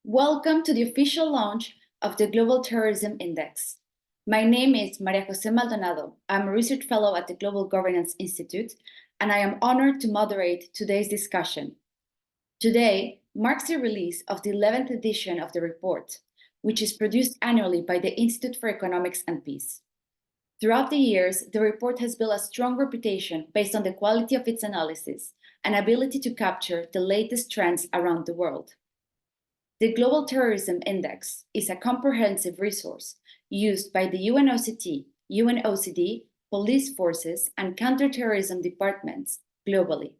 Welcome to the official launch of the Global Terrorism Index. My name is Maria Jose Maldonado. I'm a research fellow at the Global Governance Institute, and I am honored to moderate today's discussion. Today marks the release of the 11th edition of the report, which is produced annually by the Institute for Economics and Peace. Throughout the years, the report has built a strong reputation based on the quality of its analysis and ability to capture the latest trends around the world. The Global Terrorism Index is a comprehensive resource used by the UNOCT, UNOCD, police forces, and counterterrorism departments globally.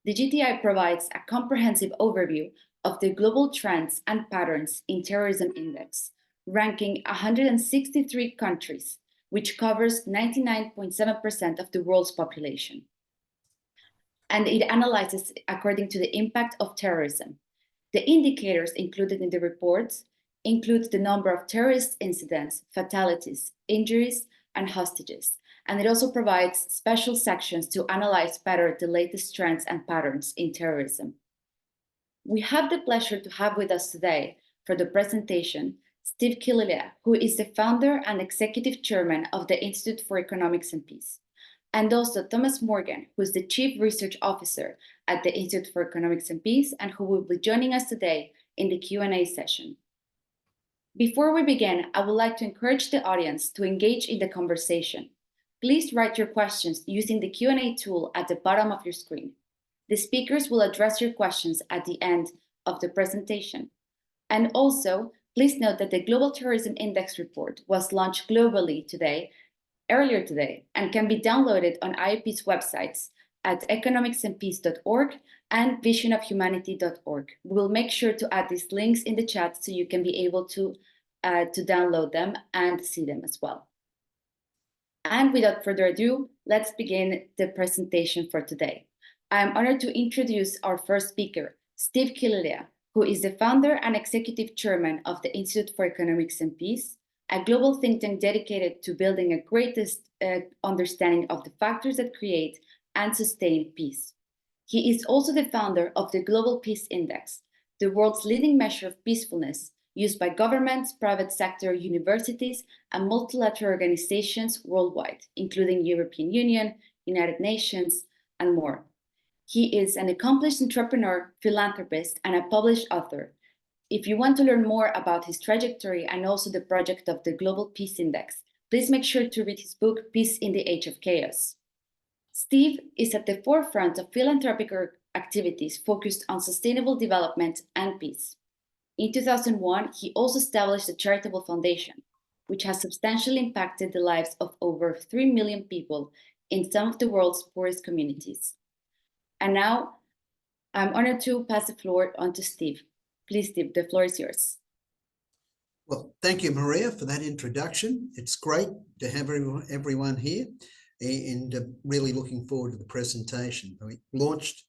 The GTI provides a comprehensive overview of the global trends and patterns in Terrorism Index, ranking 163 countries, which covers 99.7% of the world's population. And it analyzes according to the impact of terrorism. The indicators included in the reports include the number of terrorist incidents, fatalities, injuries, and hostages. And it also provides special sections to analyze better the latest trends and patterns in terrorism. We have the pleasure to have with us today for the presentation Steve Killelea, who is the founder and executive chairman of the Institute for Economics and Peace, and also Thomas Morgan, who is the chief research officer at the Institute for Economics and Peace, and who will be joining us today in the Q&A session. Before we begin, I would like to encourage the audience to engage in the conversation. Please write your questions using the Q&A tool at the bottom of your screen. The speakers will address your questions at the end of the presentation. And also, please note that the Global Terrorism Index report was launched globally earlier today, and can be downloaded on IEP's websites at economicsandpeace.org and visionofhumanity.org. We will make sure to add these links in the chat so you can be able to download them and see them as well. And without further ado, let's begin the presentation for today. I am honored to introduce our first speaker, Steve Killelea, who is the founder and executive chairman of the Institute for Economics and Peace, a global think tank dedicated to building a greatest understanding of the factors that create and sustain peace. He is also the founder of the Global Peace Index, the world's leading measure of peacefulness used by governments, private sector, universities, and multilateral organizations worldwide, including European Union, United Nations, and more. He is an accomplished entrepreneur, philanthropist, and a published author. If you want to learn more about his trajectory and also the project of the Global Peace Index, please make sure to read his book, Peace in the Age of Chaos. Steve is at the forefront of philanthropic activities focused on sustainable development and peace. In 2001, he also established a charitable foundation, which has substantially impacted the lives of over 3 million people in some of the world's poorest communities. And now, I'm honored to pass the floor on to Steve. Please, Steve, the floor is yours. Well, thank you, Maria, for that introduction. It's great to have everyone here, and really looking forward to the presentation. We launched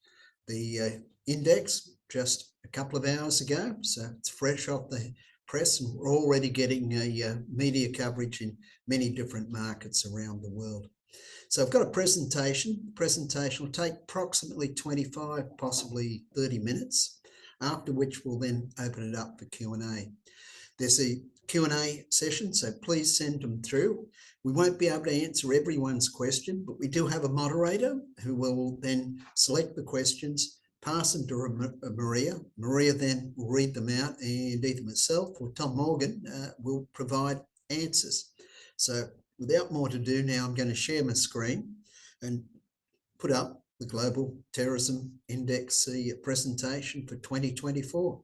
the index just a couple of hours ago, so it's fresh off the press, and we're already getting media coverage in many different markets around the world. So I've got a presentation. The presentation will take approximately 25, possibly 30 minutes, after which we'll then open it up for Q&A. There's a Q&A session, so please send them through. We won't be able to answer everyone's question, but we do have a moderator who will then select the questions, pass them to Maria. Maria then will read them out, and either myself or Tom Morgan will provide answers. So without more to do now, I'm going to share my screen and put up the Global Terrorism Index presentation for 2024.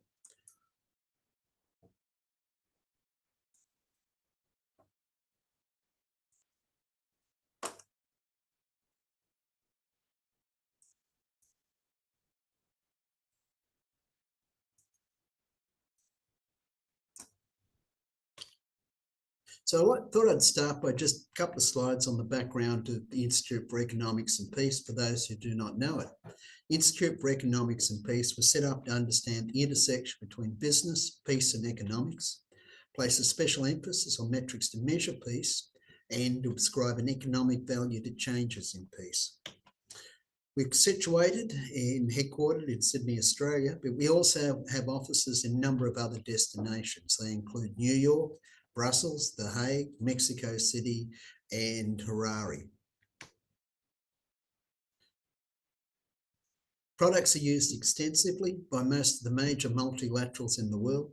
So I thought I'd start by just a couple of slides on the background of the Institute for Economics and Peace for those who do not know it. Institute for Economics and Peace was set up to understand the intersection between business, peace and economics, place a special emphasis on metrics to measure peace, and to ascribe an economic value to changes in peace. We're situated and headquartered in Sydney, Australia, but we also have offices in a number of other destinations. They include New York, Brussels, The Hague, Mexico City, and Harare. Products are used extensively by most of the major multilaterals in the world,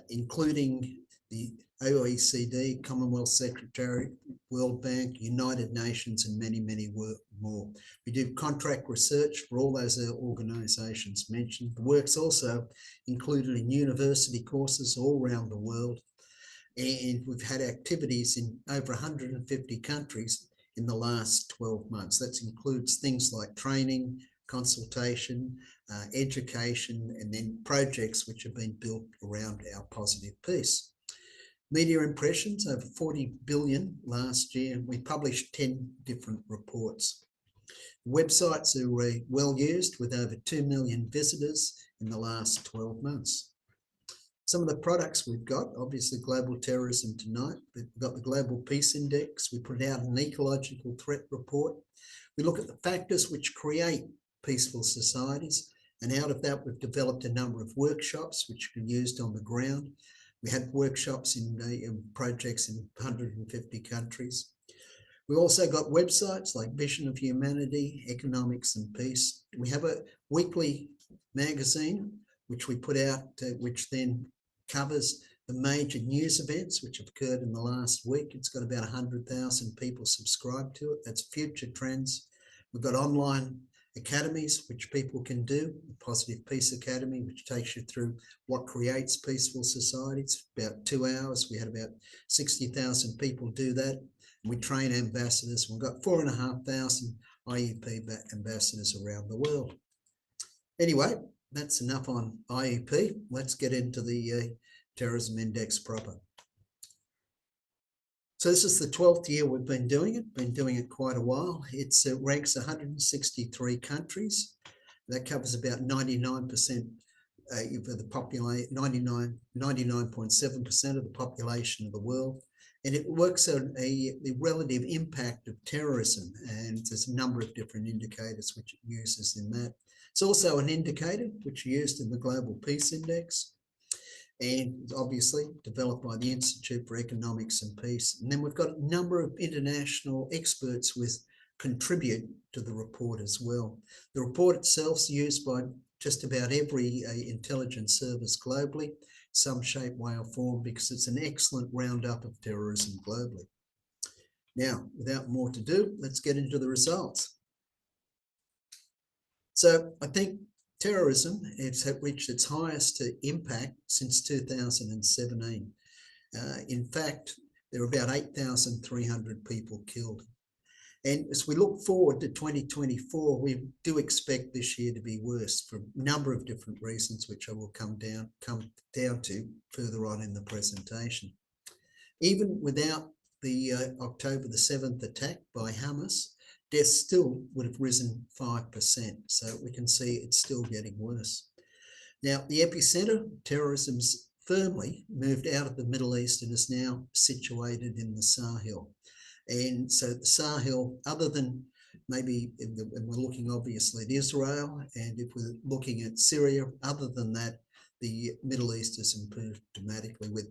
including the OECD, Commonwealth Secretariat, World Bank, United Nations, and many, many more. We do contract research for all those organisations mentioned. The work's also included in university courses all around the world. And we've had activities in over 150 countries in the last 12 months. That includes things like training, consultation, education, and then projects which have been built around our positive peace. Media impressions, over 40 billion last year. We published 10 different reports. Websites are well used with over 2 million visitors in the last 12 months. Some of the products we've got, obviously Global Terrorism Tonight, we've got the Global Peace Index, we put out an ecological threat report. We look at the factors which create peaceful societies, and out of that we've developed a number of workshops which are used on the ground. We had workshops in projects in 150 countries. We also got websites like Vision of Humanity, Economics and Peace. We have a weekly magazine which we put out, which then covers the major news events which have occurred in the last week. It's got about 100,000 people subscribed to it. That's Future Trends. We've got online academies which people can do. The Positive Peace Academy, which takes you through what creates peaceful societies. About 2 hours. We had about 60,000 people do that. And we train ambassadors. We've got 4,500 IEP ambassadors around the world. Anyway, that's enough on IEP. Let's get into the Terrorism Index proper. So this is the 12th year we've been doing it quite a while. It ranks 163 countries. That covers about 99% of the population, 99.7% of the population of the world. And it works on the relative impact of terrorism. And there's a number of different indicators which it uses in that. It's also an indicator which is used in the Global Peace Index, and obviously developed by the Institute for Economics and Peace. And then we've got a number of international experts with contribute to the report as well. The report itself is used by just about every intelligence service globally, some shape, way or form, because it's an excellent roundup of terrorism globally. Now, without more to do, let's get into the results. So I think terrorism has reached its highest impact since 2017. In fact, there are about 8,300 people killed. And as we look forward to 2024, we do expect this year to be worse for a number of different reasons, which I will come down to further on in the presentation. Even without the October the 7th attack by Hamas, deaths still would have risen 5%. So we can see it's still getting worse. Now, the epicenter of terrorism's firmly moved out of the Middle East and is now situated in the Sahel. And so the Sahel, other than maybe, and we're looking obviously at Israel, and if we're looking at Syria, other than that, the Middle East has improved dramatically, with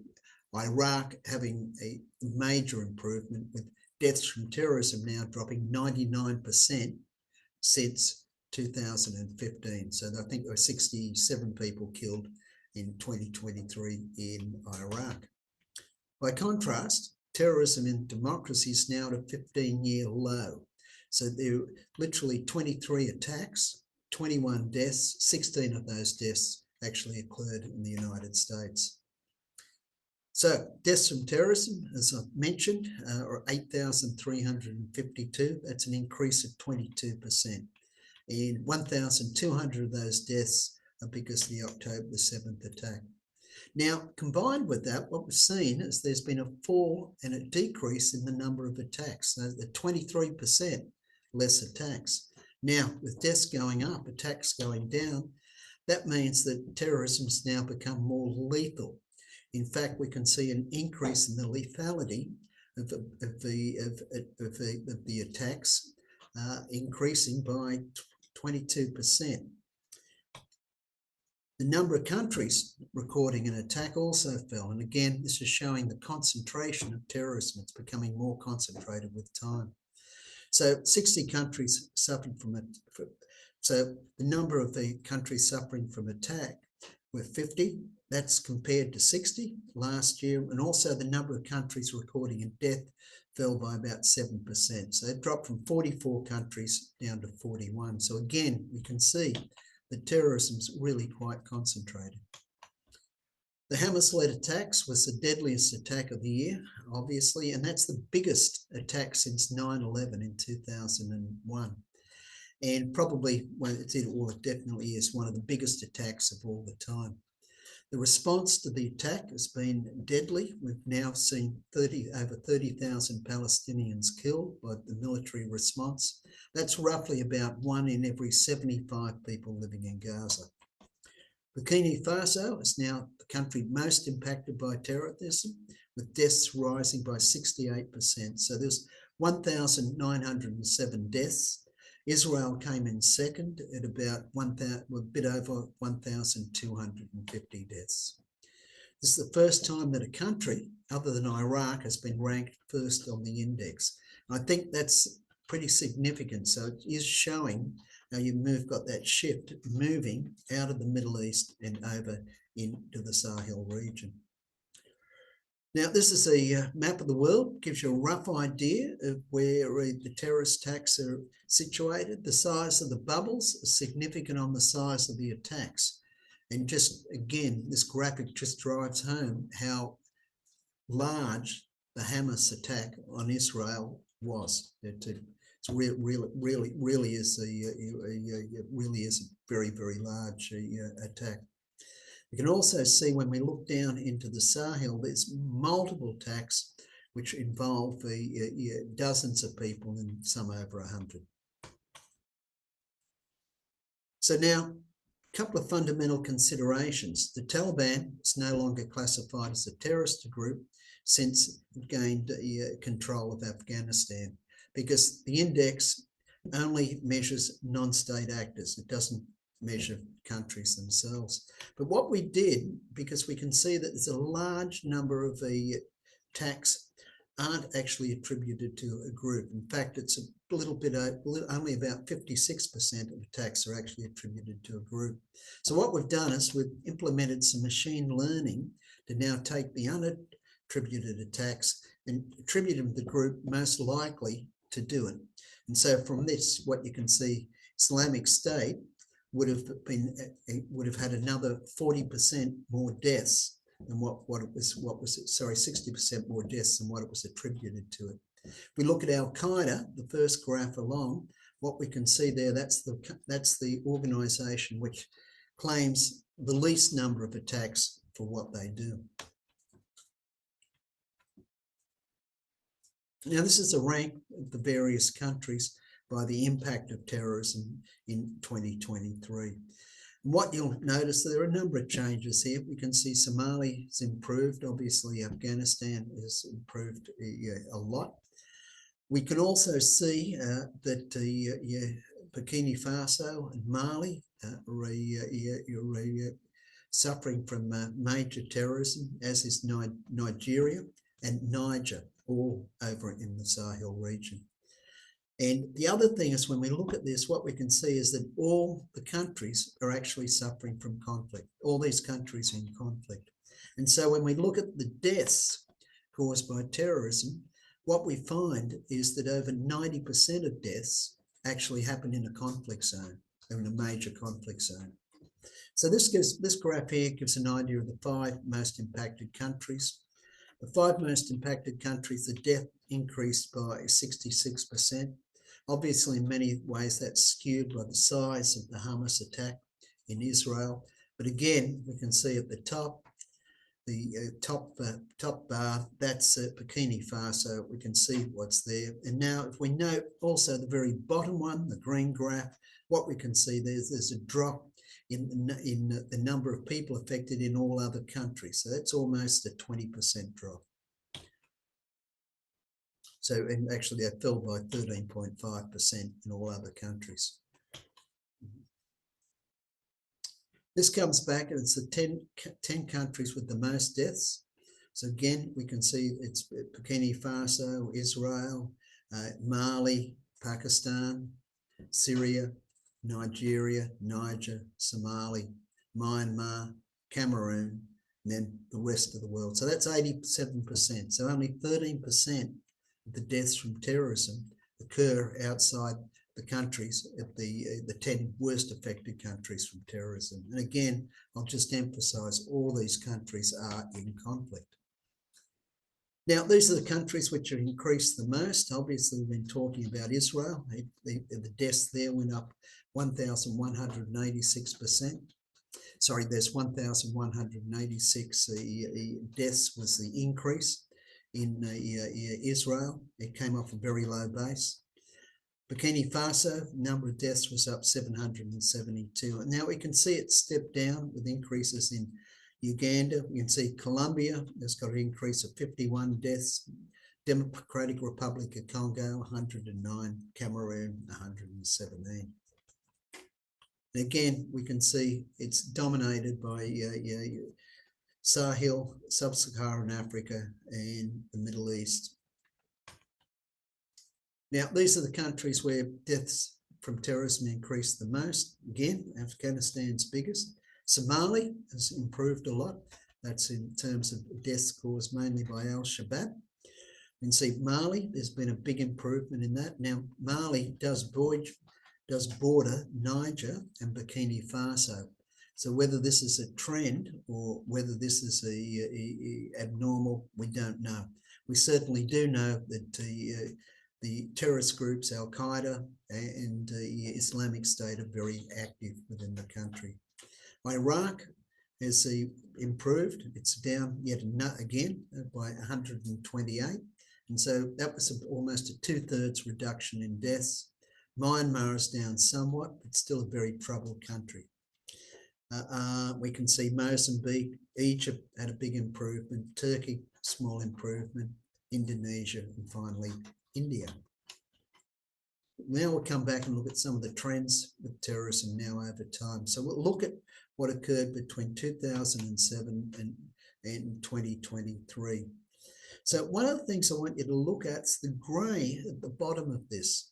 Iraq having a major improvement, with deaths from terrorism now dropping 99% since 2015. So I think there were 67 people killed in 2023 in Iraq. By contrast, terrorism in democracy is now at a 15-year low. So there are literally 23 attacks, 21 deaths, 16 of those deaths actually occurred in the United States. So deaths from terrorism, as I've mentioned, are 8,352. That's an increase of 22%. And 1,200 of those deaths are because of the October the 7th attack. Now, combined with that, what we've seen is there's been a fall and a decrease in the number of attacks. So the 23% less attacks. Now, with deaths going up, attacks going down, that means that terrorism has now become more lethal. In fact, we can see an increase in the lethality of the attacks. increasing by 22%. The number of countries recording an attack also fell. And again, this is showing the concentration of terrorism. It's becoming more concentrated with time. So 60 countries suffered from it. So the number of the countries suffering from attack were 50. That's compared to 60 last year. And also the number of countries recording a death fell by about 7%. So it dropped from 44 countries down to 41. So again, we can see that terrorism's really quite concentrated. The Hamas-led attacks was the deadliest attack of the year, obviously, and that's the biggest attack since 9/11 in 2001. And probably, well, it definitely is one of the biggest attacks of all the time. The response to the attack has been deadly. We've now seen over 30,000 Palestinians killed by the military response. That's roughly about 1 in every 75 people living in Gaza. Burkina Faso is now the country most impacted by terrorism, with deaths rising by 68%. So there's 1,907 deaths. Israel came in second at about a bit over 1,250 deaths. This is the first time that a country other than Iraq has been ranked first on the index. And I think that's pretty significant. So it is showing how you've got that shift moving out of the Middle East and over into the Sahel region. Now, this is a map of the world, gives you a rough idea of where the terrorist attacks are situated. The size of the bubbles is significant on the size of the attacks. And just, again, this graphic just drives home how large the Hamas attack on Israel was. It's really is a very, very large attack. You can also see when we look down into the Sahel, there's multiple attacks which involve dozens of people and some over 100. So now, a couple of fundamental considerations. The Taliban is no longer classified as a terrorist group since it gained control of Afghanistan, because the index only measures non-state actors. It doesn't measure countries themselves. But what we did, because we can see that there's a large number of the attacks aren't actually attributed to a group. In fact, it's a little bit, only about 56% of attacks are actually attributed to a group. So what we've done is we've implemented some machine learning to now take the unattributed attacks and attribute them to the group most likely to do it. And so from this, what you can see, Islamic State would have had another 40% more deaths than what it was 60% more deaths than what it was attributed to it. If we look at Al Qaeda, the first graph along, what we can see there, that's the organization which claims the least number of attacks for what they do. Now, this is a rank of the various countries by the impact of terrorism in 2023. What you'll notice, there are a number of changes here. We can see Somali has improved. Obviously, Afghanistan has improved a lot. We can also see that Burkina Faso and Mali are suffering from major terrorism, as is Nigeria and Niger, all over in the Sahel region. And the other thing is, when we look at this, what we can see is that all the countries are actually suffering from conflict. All these countries are in conflict. And so when we look at the deaths caused by terrorism, what we find is that over 90% of deaths actually happen in a conflict zone, or in a major conflict zone. So this graph here gives an idea of the 5 most impacted countries. The 5 most impacted countries, the death increased by 66%. Obviously, in many ways, that's skewed by the size of the Hamas attack in Israel. But again, we can see at the top, the top bar, that's Burkina Faso. We can see what's there. And now, if we note also the very bottom one, the green graph, what we can see there's a drop in the number of people affected in all other countries. So that's almost a 20% drop. So, and actually that fell by 13.5% in all other countries. This comes back and it's the 10 countries with the most deaths. So again, we can see it's Burkina Faso, Israel, Mali, Pakistan, Syria, Nigeria, Niger, Somali, Myanmar, Cameroon, and then the rest of the world. So that's 87%. So only 13% of the deaths from terrorism occur outside the countries at the 10 worst affected countries from terrorism. And again, I'll just emphasize all these countries are in conflict. Now, these are the countries which have increased the most. Obviously, we've been talking about Israel. The deaths there went up 1,186%. Sorry, there's 1,186 deaths was the increase in Israel. It came off a very low base. Burkina Faso, number of deaths was up 772. And now we can see it step down with increases in Uganda. We can see Colombia has got an increase of 51 deaths. Democratic Republic of Congo, 109. Cameroon, 117. And again, we can see it's dominated by Sahel, Sub-Saharan Africa, and the Middle East. Now, these are the countries where deaths from terrorism increased the most. Again, Afghanistan's biggest. Somali has improved a lot. That's in terms of deaths caused mainly by Al-Shabaab. You can see Mali, there's been a big improvement in that. Now, Mali does border Niger and Burkina Faso. So whether this is a trend or whether this is a abnormal, we don't know. We certainly do know that the terrorist groups, Al-Qaeda and Islamic State, are very active within the country. Iraq has improved. It's down yet again by 128. And so that was almost a 2/3 reduction in deaths. Myanmar is down somewhat, but still a very troubled country. We can see Mozambique, Egypt had a big improvement, Turkey, small improvement, Indonesia, and finally India. Now we'll come back and look at some of the trends with terrorism now over time. So we'll look at what occurred between 2007 and 2023. So one of the things I want you to look at is the grey at the bottom of this.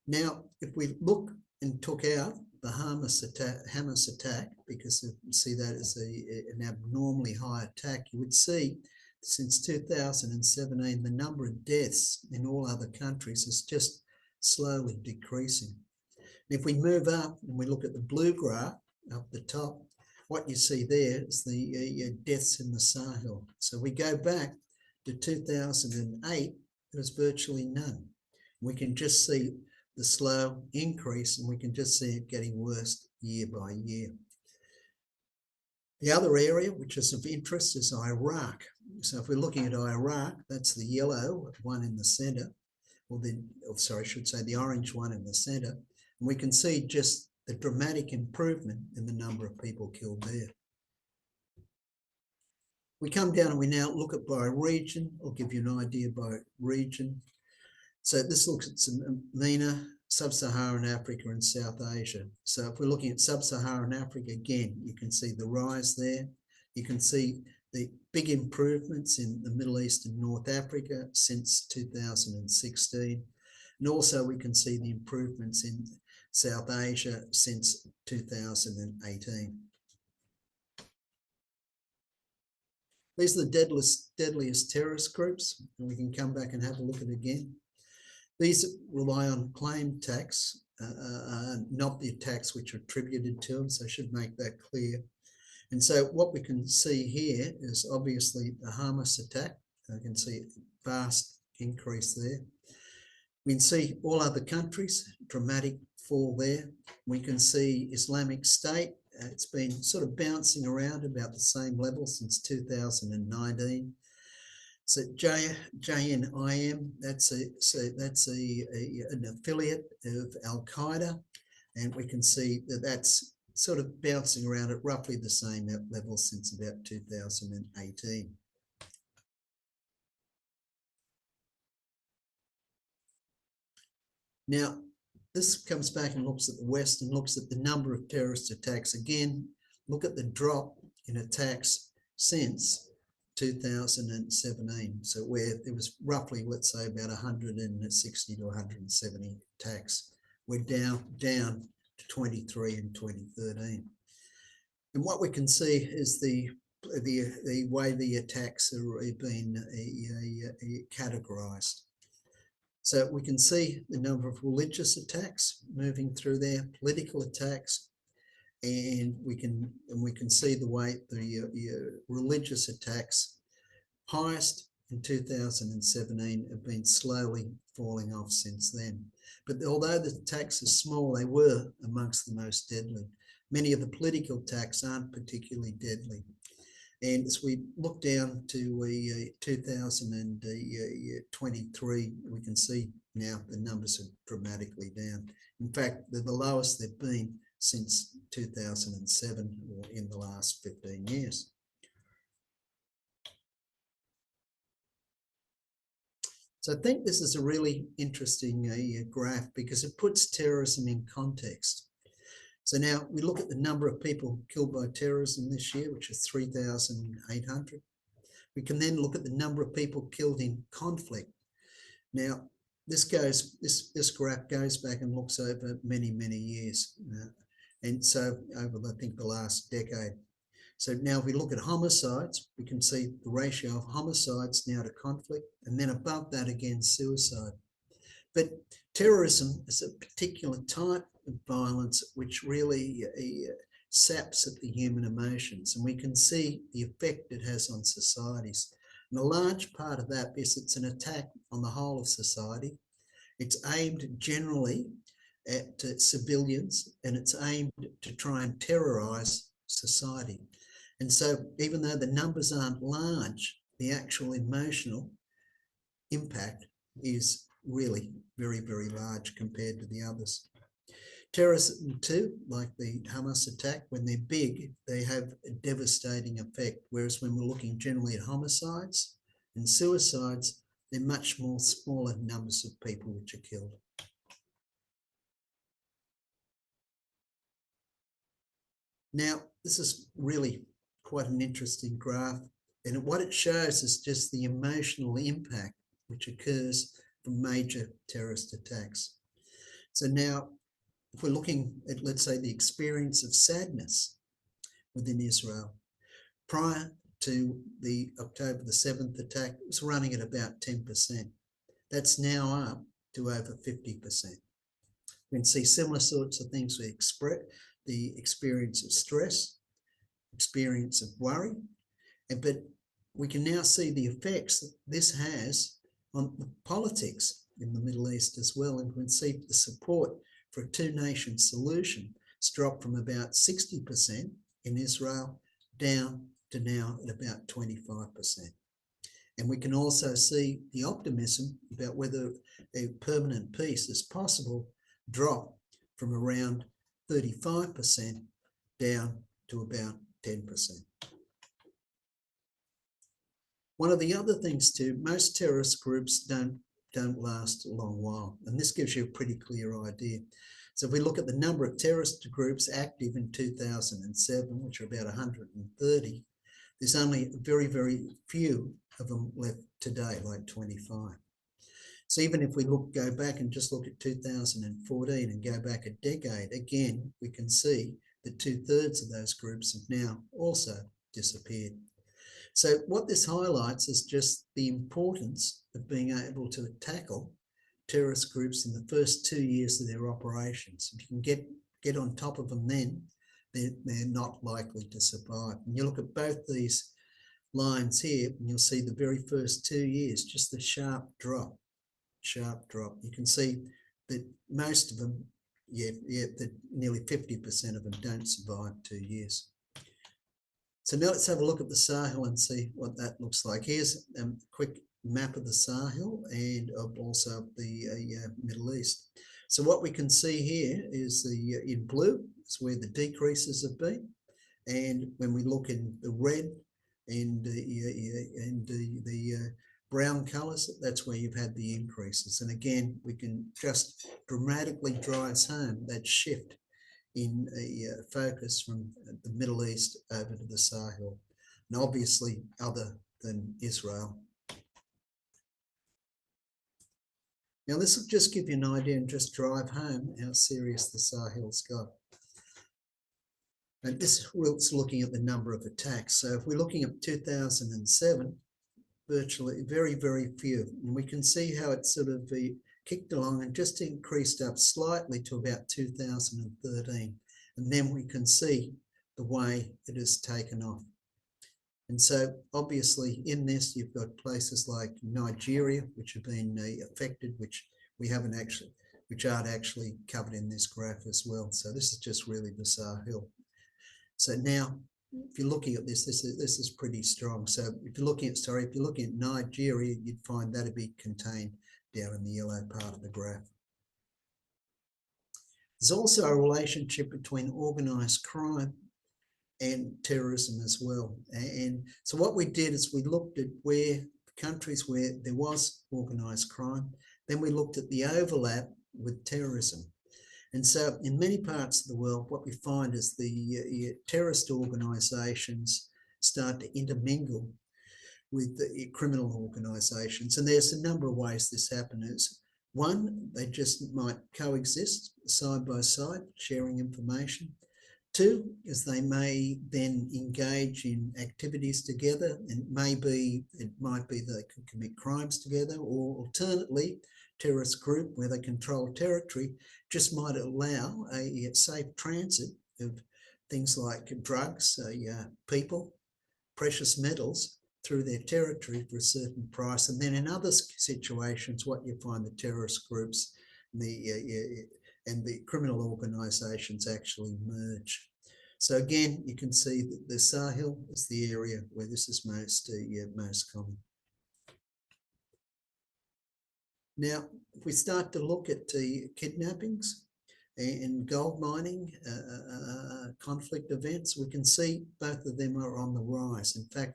Now, if we look and took out the Hamas attack, because you see that as an abnormally high attack, you would see since 2017, the number of deaths in all other countries is just slowly decreasing. And if we move up and we look at the blue graph up the top, what you see there is the deaths in the Sahel. So we go back to 2008, there was virtually none. We can just see the slow increase, and we can just see it getting worse year by year. The other area which is of interest is Iraq. So if we're looking at Iraq, that's the yellow one in the center, or I should say the orange one in the center. And we can see just the dramatic improvement in the number of people killed there. We come down and we now look at by region. I'll give you an idea by region. So this looks at MENA, Sub-Saharan Africa and South Asia. So if we're looking at Sub-Saharan Africa, again, you can see the rise there. You can see the big improvements in the Middle East and North Africa since 2016. And also we can see the improvements in South Asia since 2018. These are the deadliest terrorist groups, and we can come back and have a look at it again. These rely on claim attacks, not the attacks which are attributed to them, so I should make that clear. And so what we can see here is obviously the Hamas attack. You can see a vast increase there. We can see all other countries, dramatic fall there. We can see Islamic State. It's been sort of bouncing around about the same level since 2019. So JNIM, that's an affiliate of Al-Qaeda, and we can see that that's sort of bouncing around at roughly the same level since about 2018. Now, this comes back and looks at the West and looks at the number of terrorist attacks. Again, look at the drop in attacks since 2017. So where there was roughly, let's say, about 160 to 170 attacks. We're down to 23 in 2013. And what we can see is the way the attacks are being categorized. So we can see the number of religious attacks moving through there, political attacks, and we can see the way the religious attacks, highest in 2017, have been slowly falling off since then. But although the attacks are small, they were amongst the most deadly. Many of the political attacks aren't particularly deadly. And as we look down to 2023, we can see now the numbers are dramatically down. In fact, they're the lowest they've been since 2007, or in the last 15 years. So I think this is a really interesting graph because it puts terrorism in context. So now we look at the number of people killed by terrorism this year, which is 3,800. We can then look at the number of people killed in conflict. Now, this graph goes back and looks over many, many years. And so over, I think, the last decade. So now if we look at homicides, we can see the ratio of homicides now to conflict, and then above that again, suicide. But terrorism is a particular type of violence which really saps at the human emotions, and we can see the effect it has on societies. And a large part of that is it's an attack on the whole of society. It's aimed generally at civilians, and it's aimed to try and terrorize society. And so even though the numbers aren't large, the actual emotional impact is really very, very large compared to the others. Terrorism too, like the Hamas attack, when they're big, they have a devastating effect. Whereas when we're looking generally at homicides and suicides, they're much more smaller numbers of people which are killed. Now, this is really quite an interesting graph. And what it shows is just the emotional impact which occurs from major terrorist attacks. So now, if we're looking at, let's say, the experience of sadness within Israel, prior to the October the 7th attack, it was running at about 10%. That's now up to over 50%. We can see similar sorts of things. We express the experience of stress, experience of worry, but we can now see the effects that this has on the politics in the Middle East as well, and we can see the support for a two-nation solution. It's dropped from about 60% in Israel down to now at about 25%. And we can also see the optimism about whether a permanent peace is possible drop from around 35% down to about 10%. One of the other things too, most terrorist groups don't last a long while, and this gives you a pretty clear idea. So if we look at the number of terrorist groups active in 2007, which are about 130, there's only very, very few of them left today, like 25. So even if we go back and just look at 2014 and go back a decade, again, we can see that 2/3 of those groups have now also disappeared. So what this highlights is just the importance of being able to tackle terrorist groups in the first 2 years of their operations. If you can get on top of them then, they're not likely to survive. And you look at both these lines here, and you'll see the very first 2 years, just the sharp drop. You can see that most of them, that nearly 50% of them don't survive 2 years. So now let's have a look at the Sahel and see what that looks like. Here's a quick map of the Sahel and of also the Middle East. So what we can see here is in blue is where the decreases have been, and when we look in the red and the brown colours, that's where you've had the increases. And again, we can just dramatically drive home that shift in a focus from the Middle East over to the Sahel, and obviously other than Israel. Now, this will just give you an idea and just drive home how serious the Sahel's got. And this is looking at the number of attacks. So if we're looking at 2007, virtually very, very few. And we can see how it sort of kicked along and just increased up slightly to about 2013. And then we can see the way it has taken off. And so obviously in this, you've got places like Nigeria, which have been affected, which aren't actually covered in this graph as well. So this is just really the Sahel. So now, if you're looking at this, this is pretty strong. So if you're looking at Nigeria, you'd find that'd be contained down in the yellow part of the graph. There's also a relationship between organised crime and terrorism as well. And so what we did is we looked at countries where there was organised crime, then we looked at the overlap with terrorism. And so in many parts of the world, what we find is the terrorist organisations start to intermingle with the criminal organisations. And there's a number of ways this happens. One, they just might coexist side by side, sharing information. Two, is they may then engage in activities together, and it might be they could commit crimes together, or alternately, terrorist group where they control territory just might allow a safe transit of things like drugs, people, precious metals through their territory for a certain price. And then in other situations, what you find the terrorist groups and the criminal organisations actually merge. So again, you can see that the Sahel is the area where this is most common. Now, if we start to look at kidnappings and gold mining, conflict events, we can see both of them are on the rise. In fact,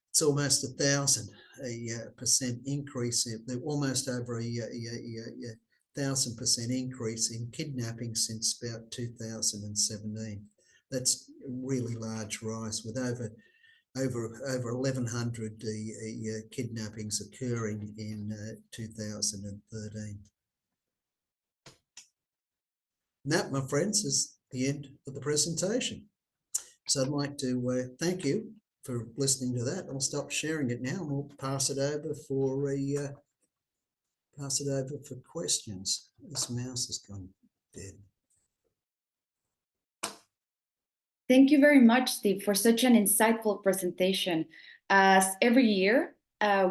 it's almost 1,000% increase. They're almost over a 1,000% increase in kidnapping since about 2017. That's a really large rise, with over 1,100 kidnappings occurring in 2013. And that, my friends, is the end of the presentation. So I'd like to thank you for listening to that. I'll stop sharing it now and we'll pass it over for questions. This mouse has gone dead. Thank you very much, Steve, for such an insightful presentation. As every year,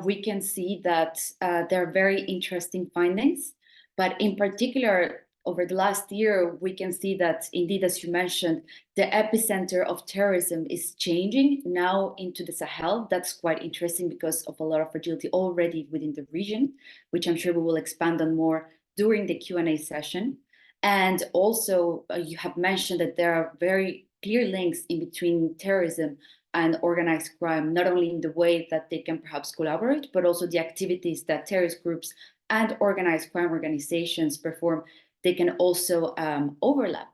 we can see that there are very interesting findings, but in particular, over the last year, we can see that indeed, as you mentioned, the epicenter of terrorism is changing now into the Sahel. That's quite interesting because of a lot of fragility already within the region, which I'm sure we will expand on more during the Q&A session. And also, you have mentioned that there are very clear links in between terrorism and organized crime, not only in the way that they can perhaps collaborate, but also the activities that terrorist groups and organized crime organizations perform, they can also overlap.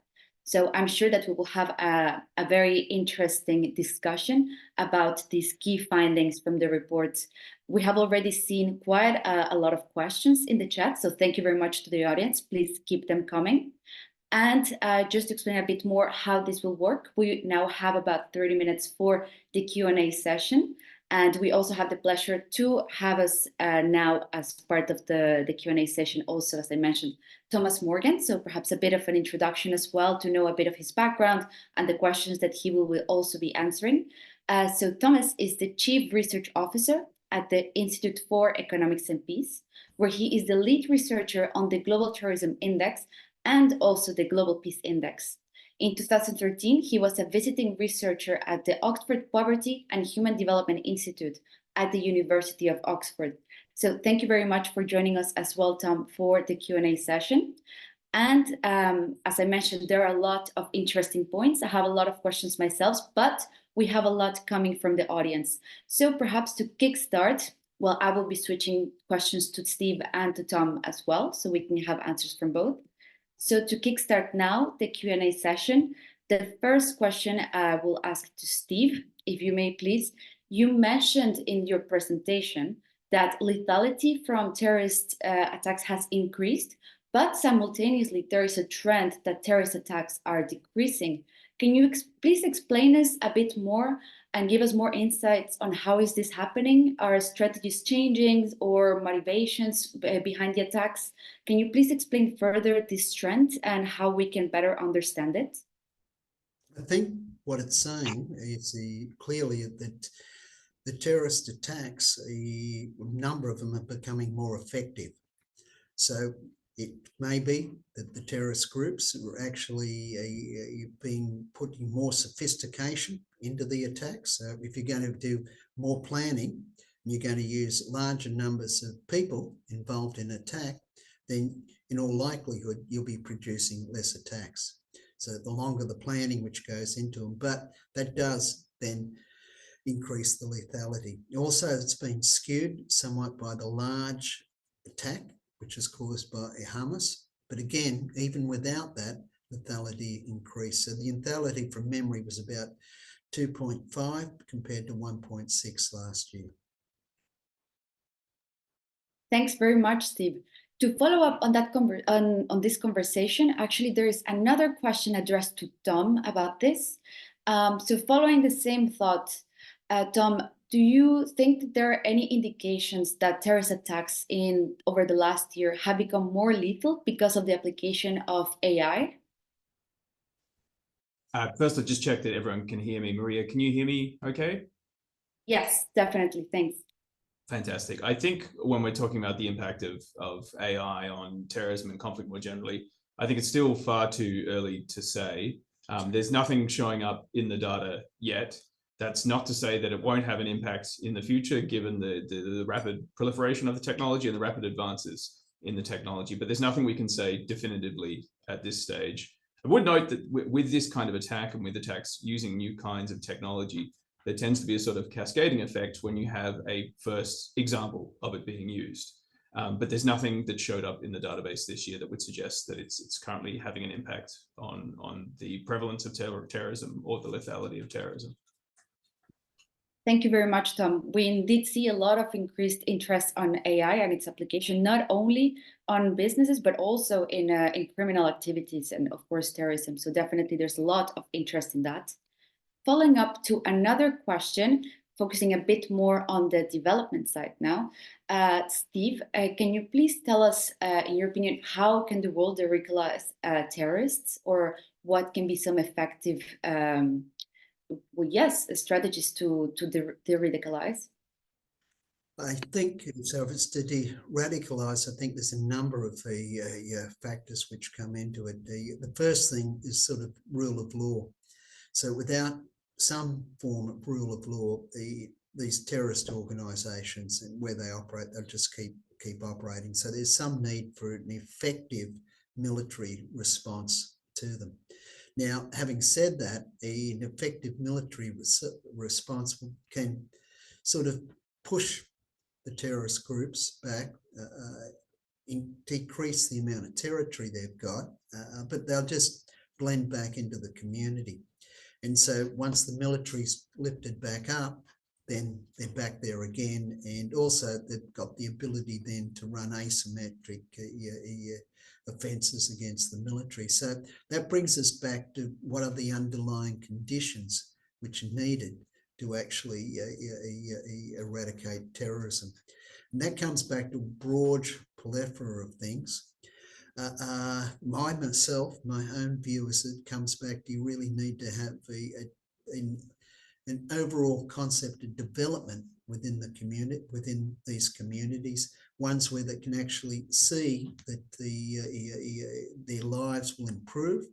So I'm sure that we will have a very interesting discussion about these key findings from the reports. We have already seen quite a lot of questions in the chat, so thank you very much to the audience. Please keep them coming. And just to explain a bit more how this will work, we now have about 30 minutes for the Q&A session. And we also have the pleasure to have us now as part of the Q&A session also, as I mentioned, Thomas Morgan. So perhaps a bit of an introduction as well to know a bit of his background and the questions that he will also be answering. So Thomas is the Chief Research Officer at the Institute for Economics and Peace, where he is the lead researcher on the Global Terrorism Index and also the Global Peace Index. In 2013, he was a visiting researcher at the Oxford Poverty and Human Development Institute at the University of Oxford. So thank you very much for joining us as well, Tom, for the Q&A session. And as I mentioned, there are a lot of interesting points. I have a lot of questions myself, but we have a lot coming from the audience. So perhaps to kickstart, Well, I will be switching questions to Steve and to Tom as well, so we can have answers from both. So to kickstart now the Q&A session, the first question I will ask to Steve, if you may please. You mentioned in your presentation that lethality from terrorist attacks has increased, but simultaneously there is a trend that terrorist attacks are decreasing. Can you please explain us a bit more and give us more insights on how is this happening? Are strategies changing or motivations behind the attacks? Can you please explain further this trend and how we can better understand it? I think what it's saying is clearly that the terrorist attacks, a number of them are becoming more effective. So it may be that the terrorist groups are actually putting more sophistication into the attacks. So if you're going to do more planning, and you're going to use larger numbers of people involved in attack, then in all likelihood, you'll be producing less attacks. So the longer the planning which goes into them, but that does then increase the lethality. Also, it's been skewed somewhat by the large attack, which is caused by Hamas. But again, even without that, lethality increased. So the lethality from memory was about 2.5 compared to 1.6 last year. Thanks very much, Steve. To follow up on that on this conversation, actually, there is another question addressed to Tom about this. So following the same thought, Tom, do you think that there are any indications that terrorist attacks over the last year have become more lethal because of the application of AI? First, I'll just check that everyone can hear me. Maria, can you hear me okay? Yes, definitely. Thanks. Fantastic. I think when we're talking about the impact of AI on terrorism and conflict more generally, I think it's still far too early to say. There's nothing showing up in the data yet. That's not to say that it won't have an impact in the future, given the rapid proliferation of the technology and the rapid advances in the technology, but there's nothing we can say definitively at this stage. I would note that with this kind of attack and with attacks using new kinds of technology, there tends to be a sort of cascading effect when you have a first example of it being used. But there's nothing that showed up in the database this year that would suggest that it's currently having an impact on the prevalence of terrorism or the lethality of terrorism. Thank you very much, Tom. We indeed see a lot of increased interest on AI and its application, not only on businesses, but also in criminal activities and, of course, terrorism. So definitely there's a lot of interest in that. Following up to another question, focusing a bit more on the development side now. Steve, can you please tell us, in your opinion, how can the world de-radicalize terrorists, or what can be some effective strategies to de-radicalize? I think so. If it's to de-radicalize, I think there's a number of factors which come into it. The first thing is sort of rule of law. So without some form of rule of law, these terrorist organisations and where they operate, they'll just keep operating. So there's some need for an effective military response to them. Now, having said that, an effective military response can sort of push the terrorist groups back, decrease the amount of territory they've got, but they'll just blend back into the community. And so once the military's lifted back up, then they're back there again. And also they've got the ability then to run asymmetric offences against the military. So that brings us back to what are the underlying conditions which are needed to actually eradicate terrorism. And that comes back to a broad plethora of things. My own view is it comes back to you really need to have an overall concept of development within the community, within these communities, ones where they can actually see that their lives will improve.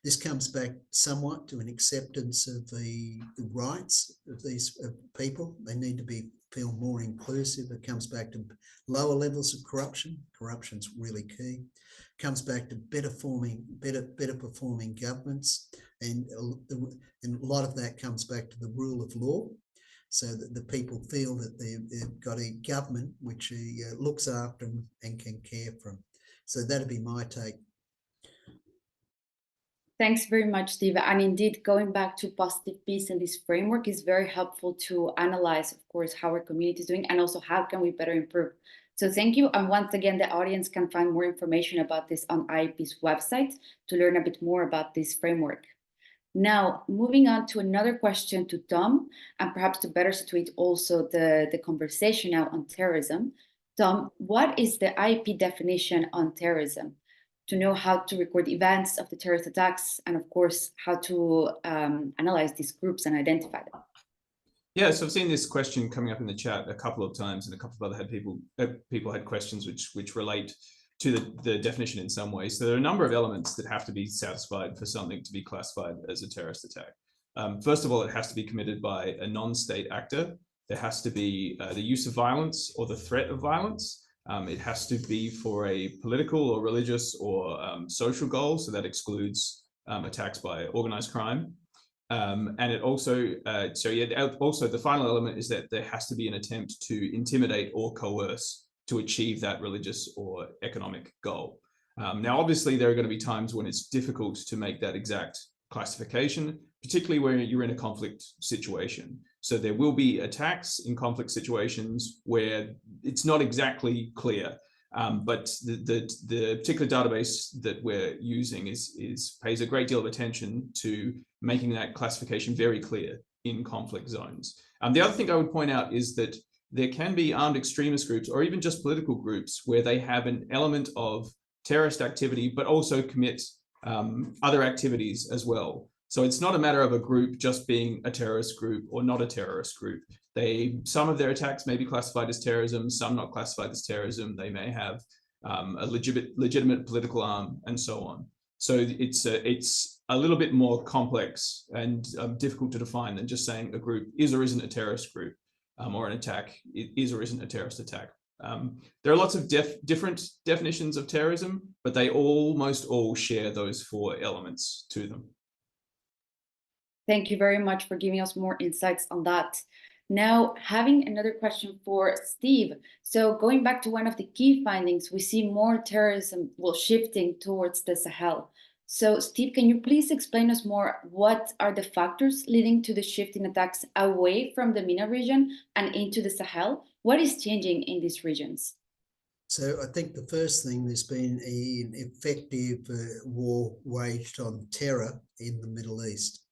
This comes back somewhat to an acceptance of the rights of these people. They need to feel more inclusive. It comes back to lower levels of corruption. Corruption's really key. It comes back to better performing governments, and a lot of that comes back to the rule of law. so that the people feel that they've got a government which looks after them and can care for them. So that'd be my take. Thanks very much, Steve. And indeed, going back to positive peace and this framework is very helpful to analyze, of course, how our community is doing and also how can we better improve. So thank you. And once again, the audience can find more information about this on IAP's website to learn a bit more about this framework. Now, moving on to another question to Tom, and perhaps to better situate also the conversation now on terrorism. Tom, what is the IAP definition on terrorism? To know how to record events of the terrorist attacks, and of course, how to analyze these groups and identify them. Yeah, so I've seen this question coming up in the chat a couple of times, and a couple of other people had questions which relate to the definition in some way. So there are a number of elements that have to be satisfied for something to be classified as a terrorist attack. First of all, it has to be committed by a non-state actor. There has to be the use of violence or the threat of violence. It has to be for a political or religious or social goal, so that excludes attacks by organized crime. And it also, also the final element is that there has to be an attempt to intimidate or coerce to achieve that religious or economic goal. Now, obviously, there are going to be times when it's difficult to make that exact classification, particularly when you're in a conflict situation. So there will be attacks in conflict situations where it's not exactly clear, but the particular database that we're using pays a great deal of attention to making that classification very clear in conflict zones. The other thing I would point out is that there can be armed extremist groups or even just political groups where they have an element of terrorist activity, but also commit other activities as well. So it's not a matter of a group just being a terrorist group or not a terrorist group. Some of their attacks may be classified as terrorism, some not classified as terrorism. They may have a legitimate political arm and so on. So it's a little bit more complex and difficult to define than just saying a group is or isn't a terrorist group, or an attack is or isn't a terrorist attack. There are lots of different definitions of terrorism, but they almost all share those four elements to them. Thank you very much for giving us more insights on that. Now, having another question for Steve. So going back to one of the key findings, we see more terrorism shifting towards the Sahel. So Steve, can you please explain us more what are the factors leading to the shift in attacks away from the MENA region and into the Sahel? What is changing in these regions? So I think the first thing, there's been an effective war waged on terror in the Middle East.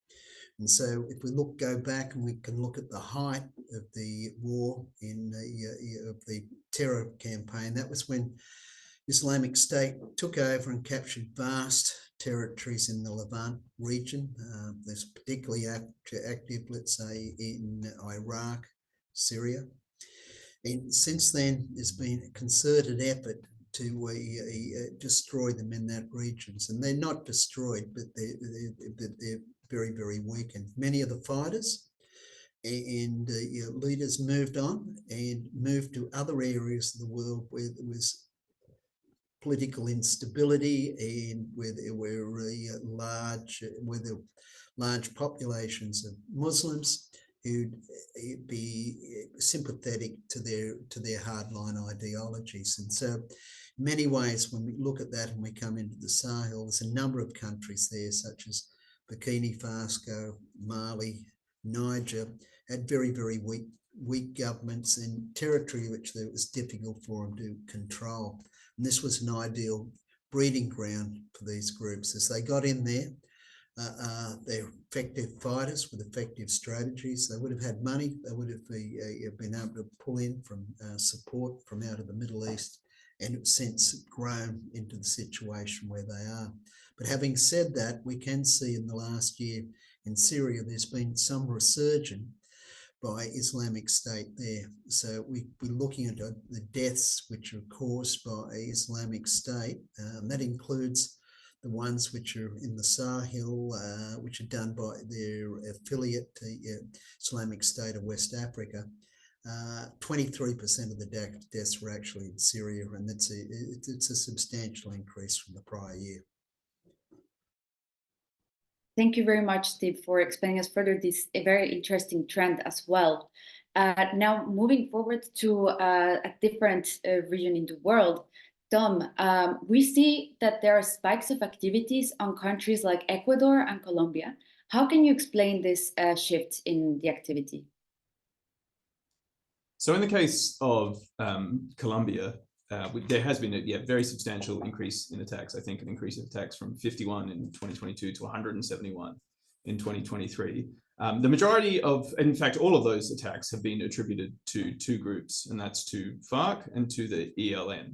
And so if we go back and we can look at the height of the war of the terror campaign, that was when Islamic State took over and captured vast territories in the Levant region. There's particularly active, let's say, in Iraq, Syria. And since then, there's been a concerted effort to destroy them in that regions. And they're not destroyed, but they're very, very weakened. Many of the fighters and leaders moved on and moved to other areas of the world where there was political instability and where there were large populations of Muslims who'd be sympathetic to their hardline ideologies. And so in many ways, when we look at that and we come into the Sahel, there's a number of countries there, such as Burkina Faso, Mali, Niger, had very, very weak governments in territory which it was difficult for them to control. And this was an ideal breeding ground for these groups. As they got in there, they're effective fighters with effective strategies. They would have had money. They would have been able to pull in from support from out of the Middle East, and have since grown into the situation where they are. But having said that, we can see in the last year in Syria, there's been some resurgence by Islamic State there. So we're looking at the deaths which are caused by Islamic State. That includes the ones which are in the Sahel, which are done by their affiliate, Islamic State of West Africa. 23% of the deaths were actually in Syria, and it's a substantial increase from the prior year. Thank you very much, Steve, for explaining us further this a very interesting trend as well. Now, moving forward to a different region in the world, Tom, we see that there are spikes of activities on countries like Ecuador and Colombia. How can you explain this shift in the activity? So in the case of Colombia, there has been a very substantial increase in attacks. I think an increase of attacks from 51 in 2022 to 171 in 2023. The majority of, in fact, all of those attacks have been attributed to two groups, and that's to FARC and to the ELN.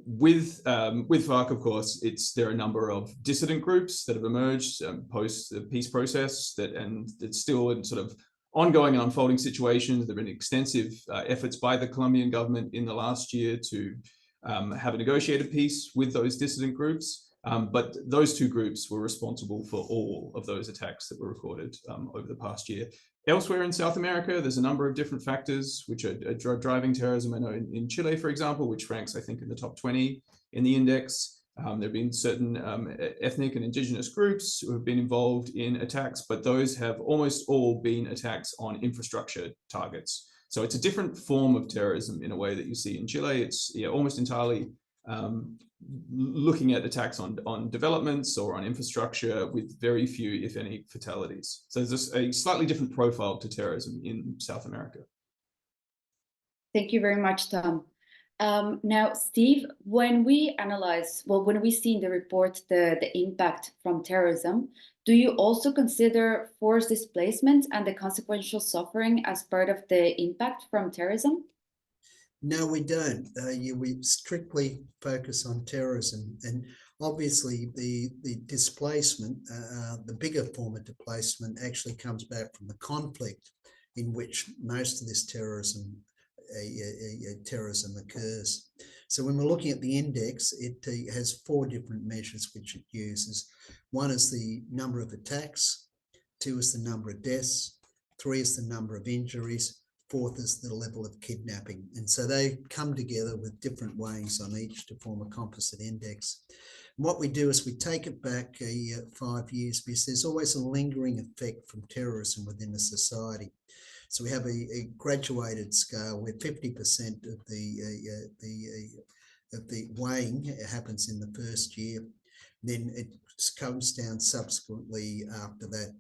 With FARC, of course, there are a number of dissident groups that have emerged post the peace process, and it's still in sort of ongoing and unfolding situations. There have been extensive efforts by the Colombian government in the last year to have a negotiated peace with those dissident groups. But those two groups were responsible for all of those attacks that were recorded over the past year. Elsewhere in South America, there's a number of different factors which are driving terrorism. I know in Chile, for example, which ranks, I think, in the top 20 in the index, there have been certain ethnic and indigenous groups who have been involved in attacks, but those have almost all been attacks on infrastructure targets. So it's a different form of terrorism in a way that you see in Chile. It's almost entirely looking at attacks on developments or on infrastructure with very few, if any, fatalities. So there's a slightly different profile to terrorism in South America. Thank you very much, Tom. Now, Steve, when we analyze, when we see in the report the impact from terrorism, do you also consider forced displacement and the consequential suffering as part of the impact from terrorism? No, we don't. We strictly focus on terrorism, and obviously the displacement, the bigger form of displacement, actually comes back from the conflict in which most of this terrorism occurs. So when we're looking at the index, it has 4 different measures which it uses. 1 is the number of attacks, 2 is the number of deaths, 3 is the number of injuries, 4th is the level of kidnapping. And so they come together with different weighings on each to form a composite index. And what we do is we take it back 5 years, because there's always a lingering effect from terrorism within a society. So we have a graduated scale where 50% of the weighing happens in the first year. Then it comes down subsequently after that,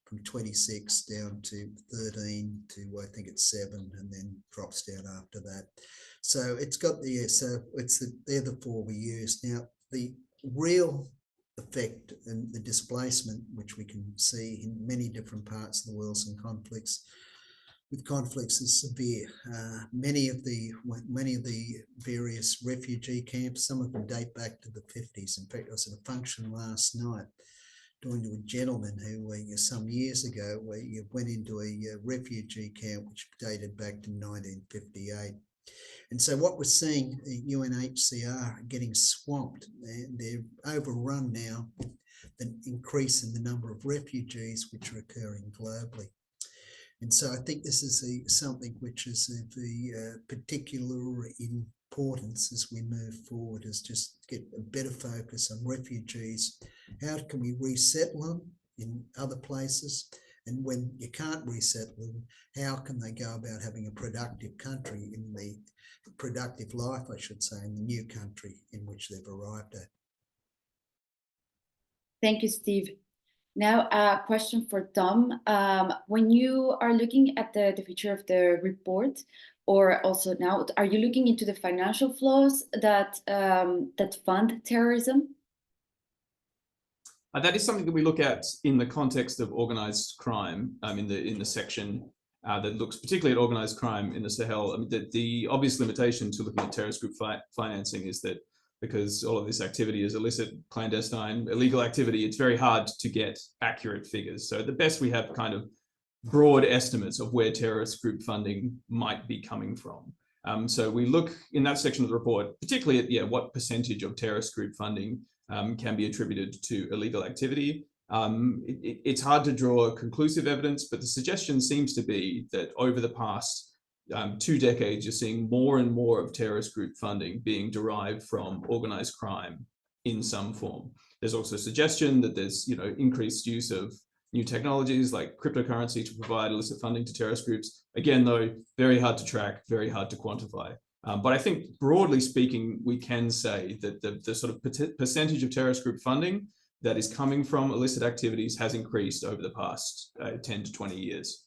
from 26 down to 13 to I think it's 7, and then drops down after that. So it's got they're the 4 we use. Now the real effect and the displacement, which we can see in many different parts of the world and conflicts, is severe. Many of the various refugee camps, some of them date back to the 50s. In fact, I was at a function last night talking to a gentleman who some years ago went into a refugee camp which dated back to 1958. And so what we're seeing, UNHCR getting swamped, and they're overrun now with the increase in the number of refugees which are occurring globally. And so I think this is something which is of the particular importance as we move forward, is just get a better focus on refugees. How can we resettle them in other places? And when you can't resettle them, how can they go about having a productive country in the productive life, I should say, in the new country in which they've arrived at? Thank you, Steve. Now, a question for Tom. When you are looking at the future of the report, or also now, are you looking into the financial flows that fund terrorism? That is something that we look at in the context of organized crime, in the section that looks particularly at organized crime in the Sahel. I mean, the obvious limitation to looking at terrorist group financing is that because all of this activity is illicit, clandestine, illegal activity, it's very hard to get accurate figures. So at the best, we have kind of broad estimates of where terrorist group funding might be coming from. So we look in that section of the report, particularly at what percentage of terrorist group funding can be attributed to illegal activity. It's hard to draw conclusive evidence, but the suggestion seems to be that over the past 2 decades, you're seeing more and more of terrorist group funding being derived from organized crime in some form. There's also suggestion that there's increased use of new technologies like cryptocurrency to provide illicit funding to terrorist groups. Again, though, very hard to track, very hard to quantify. But I think broadly speaking, we can say that the sort of percentage of terrorist group funding that is coming from illicit activities has increased over the past 10 to 20 years.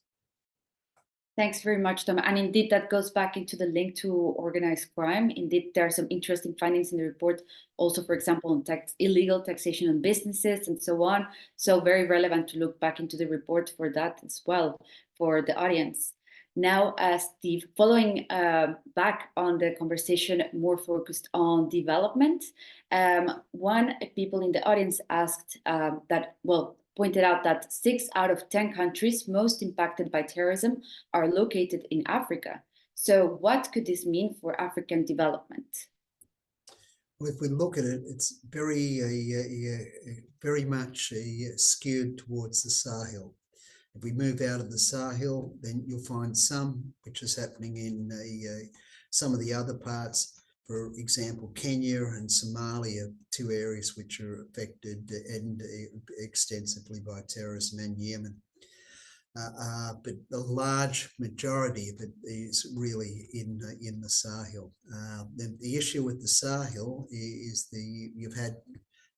Thanks very much, Tom. And indeed, that goes back into the link to organized crime. Indeed, there are some interesting findings in the report, also, for example, on illegal taxation on businesses and so on. So very relevant to look back into the report for that as well, for the audience. Now, Steve, following back on the conversation more focused on development, one people in the audience asked pointed out that 6 out of 10 countries most impacted by terrorism are located in Africa. So what could this mean for African development? Well, if we look at it, it's very much skewed towards the Sahel. If we move out of the Sahel, then you'll find some, which is happening in some of the other parts. For example, Kenya and Somalia, 2 areas which are affected and extensively by terrorism, and Yemen. But the large majority of it is really in the Sahel. The issue with the Sahel is you've had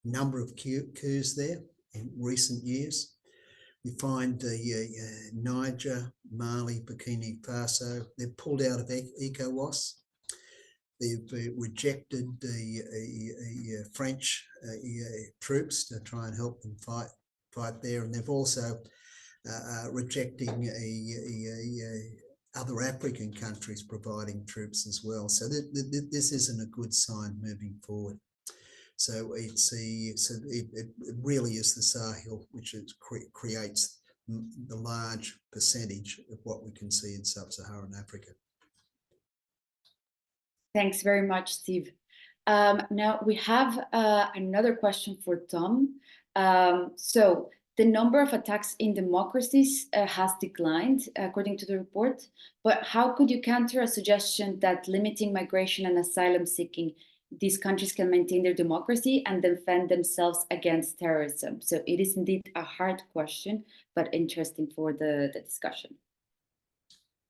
a number of coups there in recent years. We find Niger, Mali, Burkina Faso, they've pulled out of ECOWAS. They've rejected the French troops to try and help them fight there, and they've also rejecting other African countries providing troops as well. So this isn't a good sign moving forward. So it really is the Sahel which creates the large percentage of what we can see in sub-Saharan Africa. Thanks very much, Steve. Now we have another question for Tom. So the number of attacks in democracies has declined, according to the report. But how could you counter a suggestion that limiting migration and asylum seeking, these countries can maintain their democracy and defend themselves against terrorism? So it is indeed a hard question, but interesting for the discussion.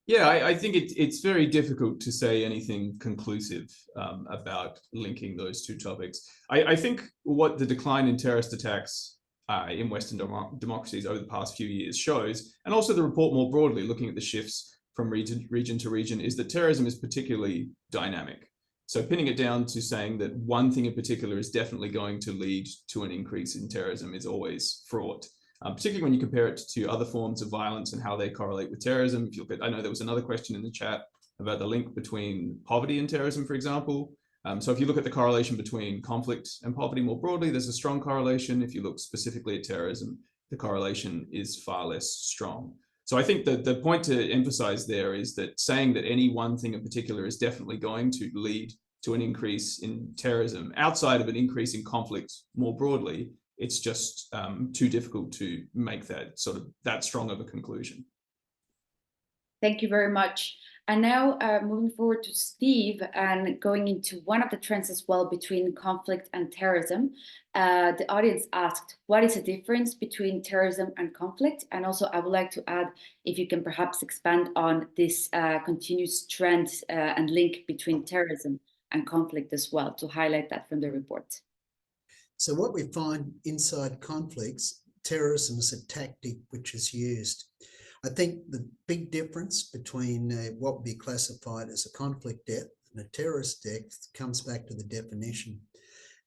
Yeah, I think it's very difficult to say anything conclusive about linking those two topics. I think what the decline in terrorist attacks in Western democracies over the past few years shows, and also the report more broadly, looking at the shifts from region to region, is that terrorism is particularly dynamic. So pinning it down to saying that one thing in particular is definitely going to lead to an increase in terrorism is always fraught. Particularly when you compare it to other forms of violence and how they correlate with terrorism. If you look at, I know there was another question in the chat about the link between poverty and terrorism, for example. So if you look at the correlation between conflict and poverty more broadly, there's a strong correlation. If you look specifically at terrorism, the correlation is far less strong. So I think that the point to emphasize there is that saying that any one thing in particular is definitely going to lead to an increase in terrorism outside of an increase in conflict more broadly, it's just too difficult to make that strong of a conclusion. Thank you very much. And now moving forward to Steve and going into one of the trends as well between conflict and terrorism. The audience asked, what is the difference between terrorism and conflict? And also I would like to add, if you can perhaps expand on this continuous trend and link between terrorism and conflict as well, to highlight that from the report. So what we find inside conflicts, terrorism is a tactic which is used. I think the big difference between what would be classified as a conflict death and a terrorist death comes back to the definition.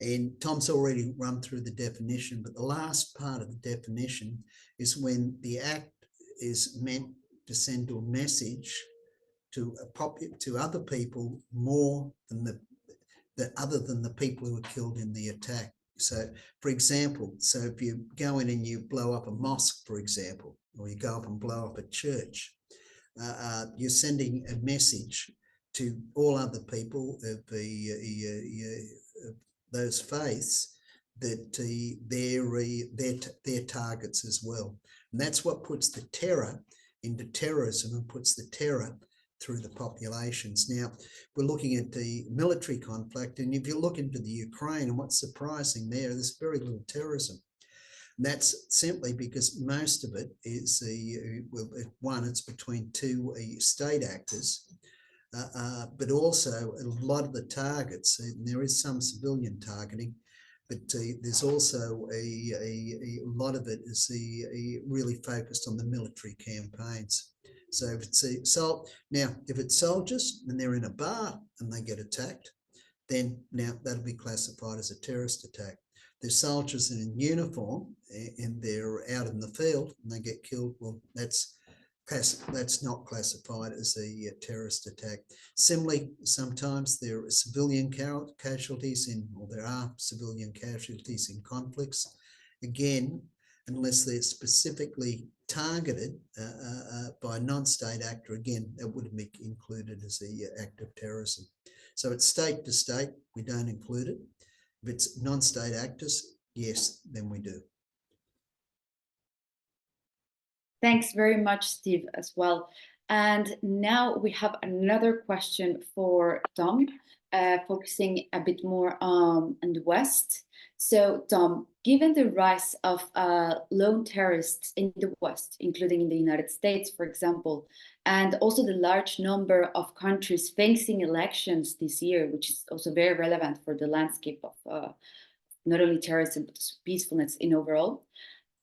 And Tom's already run through the definition, but the last part of the definition is when the act is meant to send a message to other people more than other than the people who were killed in the attack. So, for example, if you go in and you blow up a mosque, for example, or you go up and blow up a church, you're sending a message to all other people of those faiths that they're targets as well. And that's what puts the terror into terrorism and puts the terror through the populations. Now, we're looking at the military conflict, and if you look into the Ukraine, and what's surprising there's very little terrorism. And that's simply because most of it is one, it's between two state actors, but also a lot of the targets, and there is some civilian targeting, but there's also a lot of it is really focused on the military campaigns. So if it's if it's soldiers and they're in a bar and they get attacked, then now that'll be classified as a terrorist attack. There's soldiers in uniform and they're out in the field and they get killed. Well, that's not classified as a terrorist attack. Similarly, sometimes there are civilian casualties there are civilian casualties in conflicts. Again, unless they're specifically targeted by a non-state actor, again, that wouldn't be included as an act of terrorism. So it's state to state, we don't include it. If it's non-state actors, yes, then we do. Thanks very much, Steve, as well. And now we have another question for Tom, focusing a bit more on the West. So, Tom, given the rise of lone terrorists in the West, including in the United States, for example, and also the large number of countries facing elections this year, which is also very relevant for the landscape of not only terrorism, but peacefulness in overall,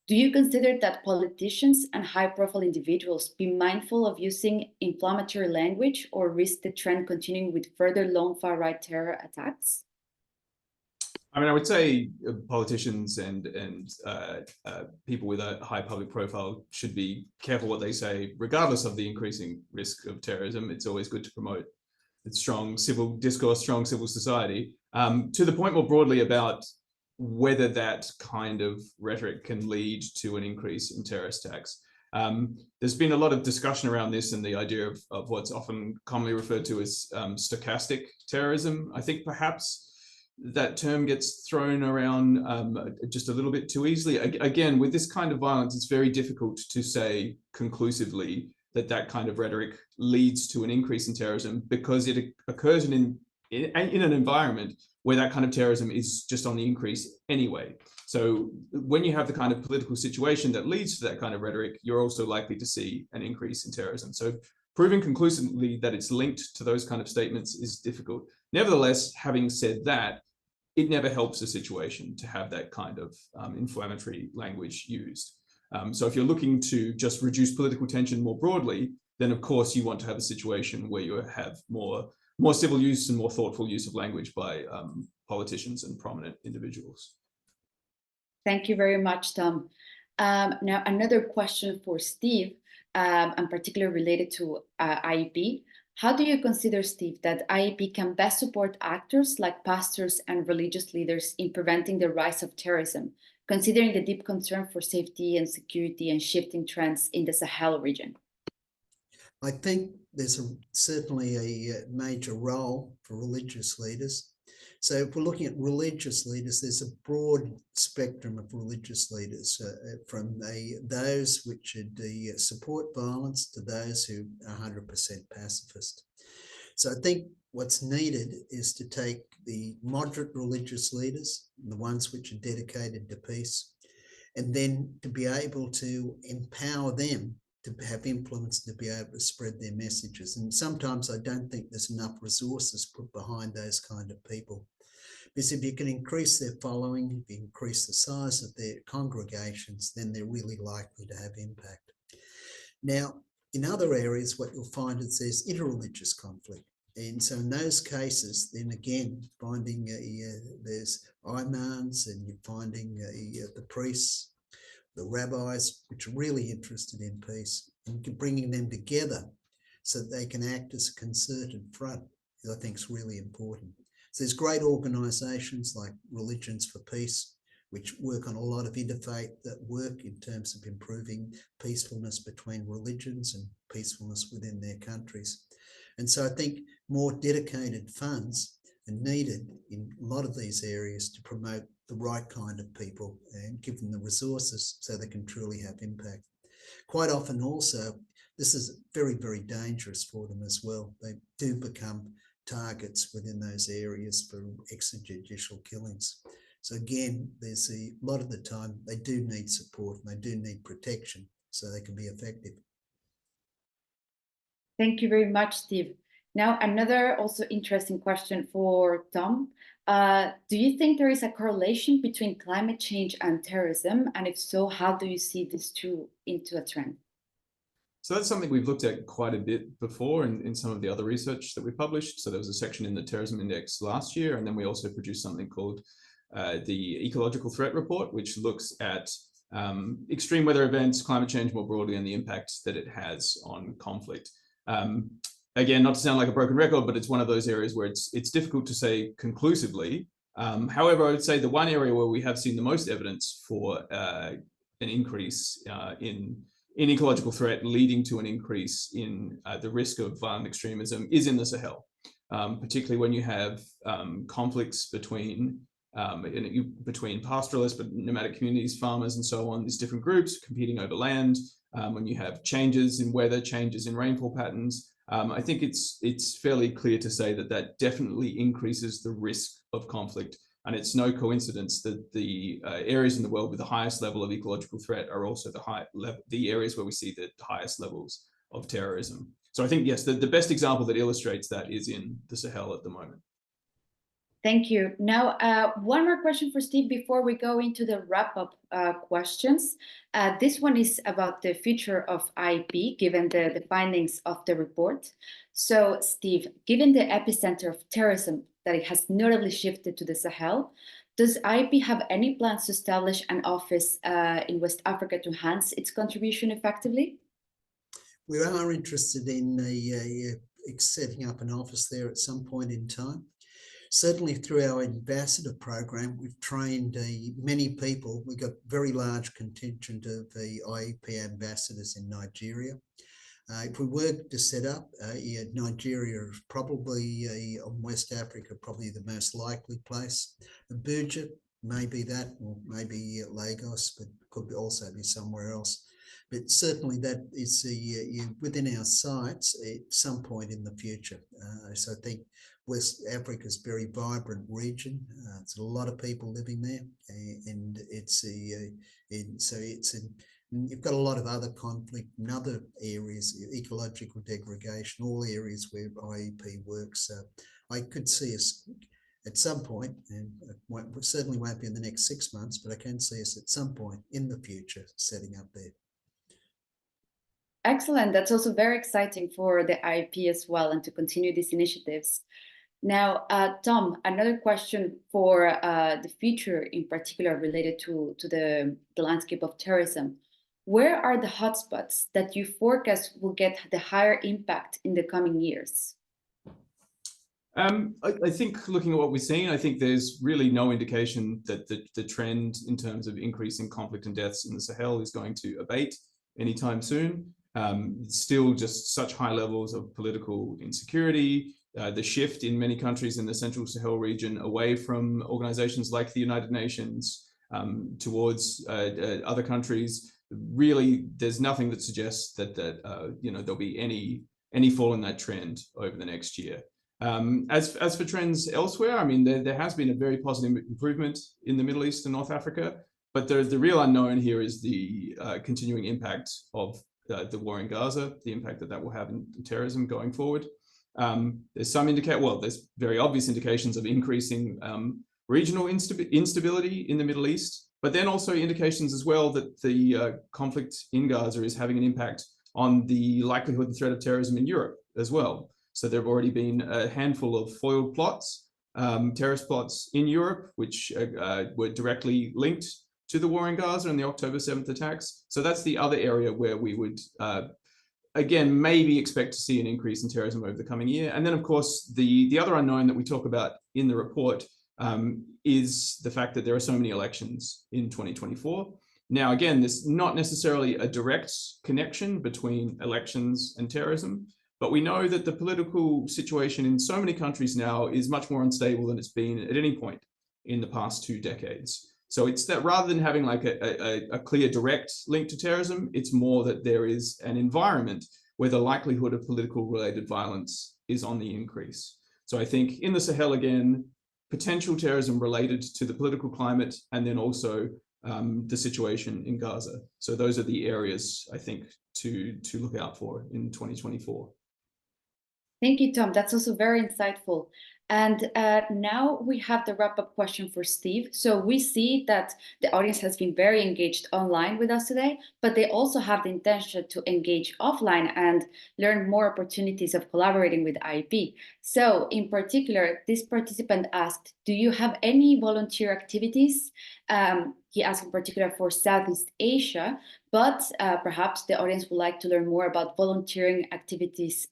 do you consider that politicians and high-profile individuals be mindful of using inflammatory language or risk the trend continuing with further lone far-right terror attacks? I mean, I would say politicians and people with a high public profile should be careful what they say, regardless of the increasing risk of terrorism. It's always good to promote strong civil discourse, strong civil society. To the point more broadly about whether that kind of rhetoric can lead to an increase in terrorist attacks. There's been a lot of discussion around this and the idea of what's often commonly referred to as stochastic terrorism. I think perhaps that term gets thrown around just a little bit too easily. Again, with this kind of violence, it's very difficult to say conclusively that that kind of rhetoric leads to an increase in terrorism, because it occurs in an environment where that kind of terrorism is just on the increase anyway. So when you have the kind of political situation that leads to that kind of rhetoric, you're also likely to see an increase in terrorism. So proving conclusively that it's linked to those kind of statements is difficult. Nevertheless, having said that, it never helps a situation to have that kind of inflammatory language used. So if you're looking to just reduce political tension more broadly, then of course you want to have a situation where you have more civil use and more thoughtful use of language by politicians and prominent individuals. Thank you very much, Tom. Now, another question for Steve, and particularly related to IEP. How do you consider, Steve, that IEP can best support actors like pastors and religious leaders in preventing the rise of terrorism, considering the deep concern for safety and security and shifting trends in the Sahel region? I think there's certainly a major role for religious leaders. So if we're looking at religious leaders, there's a broad spectrum of religious leaders, from those which support violence to those who are 100% pacifist. So I think what's needed is to take the moderate religious leaders, the ones which are dedicated to peace, and then to be able to empower them to have influence, to be able to spread their messages. And sometimes I don't think there's enough resources put behind those kind of people. Because if you can increase their following, if you increase the size of their congregations, then they're really likely to have impact. Now, in other areas, what you'll find is there's interreligious conflict. And so in those cases, then again, finding there's imams, and you're finding the priests, the rabbis, which are really interested in peace, and bringing them together so that they can act as a concerted front, I think is really important. So there's great organisations like Religions for Peace, which work on a lot of interfaith work in terms of improving peacefulness between religions and peacefulness within their countries. And so I think more dedicated funds are needed in a lot of these areas to promote the right kind of people and give them the resources so they can truly have impact. Quite often also, this is very, very dangerous for them as well. They do become targets within those areas for extrajudicial killings. So again, there's a lot of the time they do need support and they do need protection so they can be effective. Thank you very much, Steve. Now, another also interesting question for Tom. Do you think there is a correlation between climate change and terrorism? And if so, how do you see these two into a trend? So that's something we've looked at quite a bit before in some of the other research that we published. So there was a section in the Terrorism Index last year, and then we also produced something called the Ecological Threat Report, which looks at extreme weather events, climate change more broadly, and the impact that it has on conflict. Again, not to sound like a broken record, but it's one of those areas where it's difficult to say conclusively. However, I would say the one area where we have seen the most evidence for an increase in ecological threat leading to an increase in the risk of violent extremism is in the Sahel, particularly when you have conflicts between pastoralists, but nomadic communities, farmers, and so on, these different groups competing over land, when you have changes in weather, changes in rainfall patterns. I think it's fairly clear to say that that definitely increases the risk of conflict. And it's no coincidence that the areas in the world with the highest level of ecological threat are also the areas where we see the highest levels of terrorism. So I think, yes, the best example that illustrates that is in the Sahel at the moment. Thank you. Now, one more question for Steve before we go into the wrap-up questions. This one is about the future of IEP, given the findings of the report. So, Steve, given the epicenter of terrorism that it has notably shifted to the Sahel, does IEP have any plans to establish an office in West Africa to enhance its contribution effectively? We are interested in setting up an office there at some point in time. Certainly through our ambassador program, we've trained many people. We've got a very large contingent of the IEP ambassadors in Nigeria. If we were to set up, Nigeria is probably, on West Africa, probably the most likely place. Abuja, maybe that, or maybe Lagos, but could also be somewhere else. But certainly that is within our sights at some point in the future. So I think West Africa is a very vibrant region. It's a lot of people living there, and you've got a lot of other conflict in other areas, ecological degradation, all areas where IEP works. So I could see us at some point, and it certainly won't be in the next 6 months, but I can see us at some point in the future setting up there. Excellent. That's also very exciting for the IEP as well, and to continue these initiatives. Now, Tom, another question for the future, in particular related to the landscape of terrorism. Where are the hotspots that you forecast will get the higher impact in the coming years? I think looking at what we're seeing, I think there's really no indication that the trend in terms of increasing conflict and deaths in the Sahel is going to abate anytime soon. Still just such high levels of political insecurity, the shift in many countries in the Central Sahel region away from organizations like the United Nations towards other countries. Really, there's nothing that suggests that there'll be any fall in that trend over the next year. As for trends elsewhere, I mean, there has been a very positive improvement in the Middle East and North Africa, but the real unknown here is the continuing impact of the war in Gaza, the impact that will have in terrorism going forward. There's there's very obvious indications of increasing regional instability in the Middle East, but then also indications as well that the conflict in Gaza is having an impact on the likelihood and threat of terrorism in Europe as well. So there have already been a handful of foiled plots, terrorist plots in Europe, which were directly linked to the war in Gaza and the October 7th attacks. So that's the other area where we would, again, maybe expect to see an increase in terrorism over the coming year. And then, of course, the other unknown that we talk about in the report is the fact that there are so many elections in 2024. Now, again, there's not necessarily a direct connection between elections and terrorism, but we know that the political situation in so many countries now is much more unstable than it's been at any point in the past 2 decades. So it's that rather than having like a clear direct link to terrorism, it's more that there is an environment where the likelihood of political related violence is on the increase. So I think in the Sahel again, potential terrorism related to the political climate, and then also the situation in Gaza. So those are the areas I think to look out for in 2024. Thank you, Tom. That's also very insightful. And now we have the wrap-up question for Steve. So we see that the audience has been very engaged online with us today, but they also have the intention to engage offline and learn more opportunities of collaborating with IEP. So in particular, this participant asked, do you have any volunteer activities? He asked in particular for Southeast Asia, but perhaps the audience would like to learn more about volunteering activities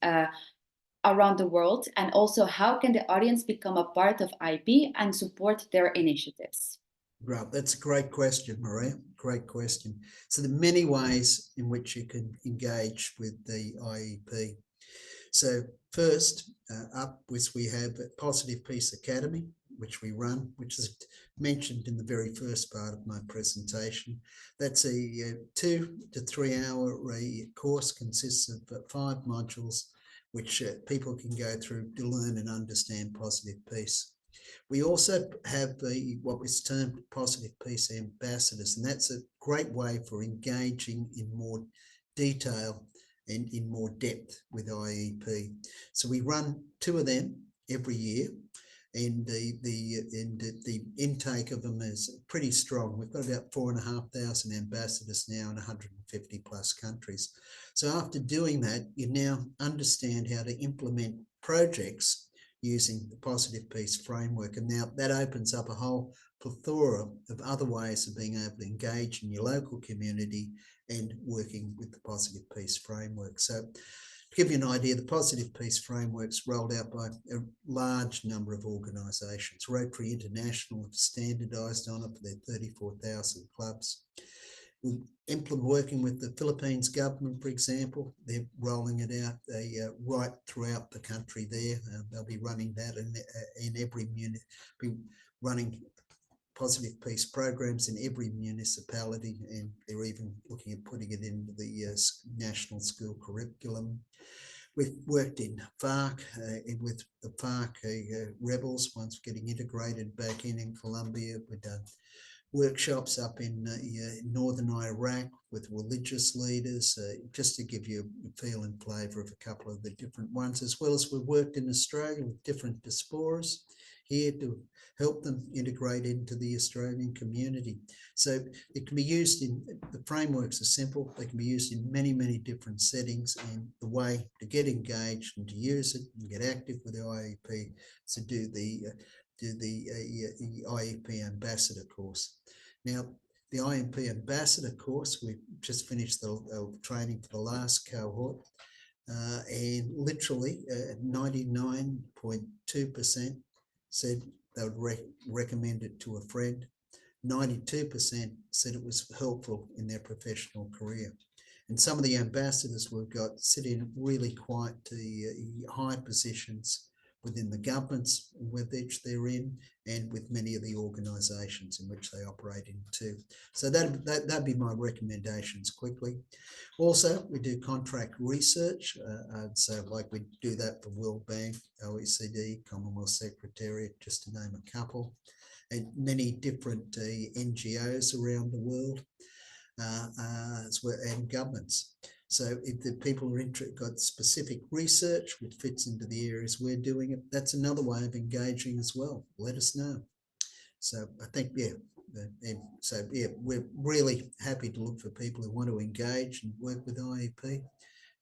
around the world, and also how can the audience become a part of IEP and support their initiatives? Right, that's a great question, Maria. Great question. So there are many ways in which you can engage with the IEP. So first up, we have Positive Peace Academy, which we run, which is mentioned in the very first part of my presentation. That's a 2 to 3 hour course, consists of 5 modules, which people can go through to learn and understand positive peace. We also have what was termed Positive Peace Ambassadors, and that's a great way for engaging in more detail and in more depth with IEP. So we run 2 of them every year, and the intake of them is pretty strong. We've got about 4,500 ambassadors now in 150 plus countries. So after doing that, you now understand how to implement projects using the Positive Peace framework. And now that opens up a whole plethora of other ways of being able to engage in your local community and working with the Positive Peace framework. So to give you an idea, the Positive Peace framework's rolled out by a large number of organisations. Rotary International have standardised on it for their 34,000 clubs. Working with the Philippines government, for example, they're rolling it out right throughout the country there. They'll be running that in every be running Positive Peace programs in every municipality, and they're even looking at putting it into the national school curriculum. We've worked in FARC, with the FARC rebels, once getting integrated back in Colombia. We've done workshops up in northern Iraq with religious leaders, just to give you a feel and flavour of a couple of the different ones, as well as we've worked in Australia with different diasporas here to help them integrate into the Australian community. So it can be used the frameworks are simple, they can be used in many, many different settings, and the way to get engaged and to use it and get active with the IEP is to do the IEP Ambassador course. Now, the IEP Ambassador course, we just finished the training for the last cohort, and literally 99.2% said they would recommend it to a friend. 92% said it was helpful in their professional career. And some of the ambassadors we've got sit in really quite high positions within the governments with which they're in, and with many of the organisations in which they operate in too. So that'd be my recommendations quickly. Also, we do contract research, so like we do that for World Bank, OECD, Commonwealth Secretariat, just to name a couple, and many different NGOs around the world, and governments. So if the people are got specific research which fits into the areas we're doing it, that's another way of engaging as well. Let us know. So I think, we're really happy to look for people who want to engage and work with IEP.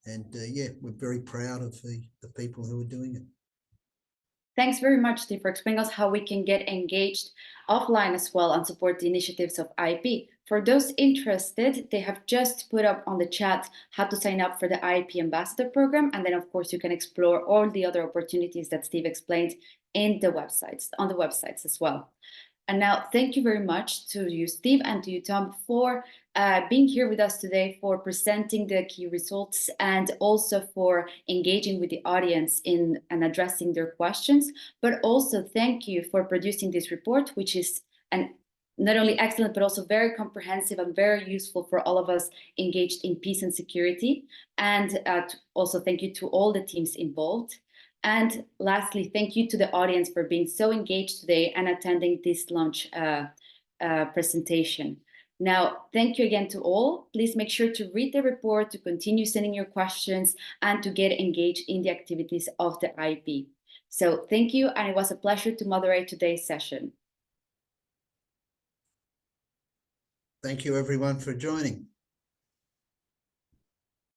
And we're very proud of the people who are doing it. Thanks very much, Steve, for explaining us how we can get engaged offline as well and support the initiatives of IEP. For those interested, they have just put up on the chat how to sign up for the IEP Ambassador Program. And then, of course, you can explore all the other opportunities that Steve explained on the websites as well. And now, thank you very much to you, Steve, and to you, Tom, for being here with us today, for presenting the key results, and also for engaging with the audience and addressing their questions. But also, thank you for producing this report, which is an not only excellent, but also very comprehensive and very useful for all of us engaged in peace and security. And also thank you to all the teams involved. And lastly, thank you to the audience for being so engaged today and attending this launch presentation. Now, thank you again to all. Please make sure to read the report, to continue sending your questions, and to get engaged in the activities of the IEP. So thank you, and it was a pleasure to moderate today's session. Thank you everyone for joining.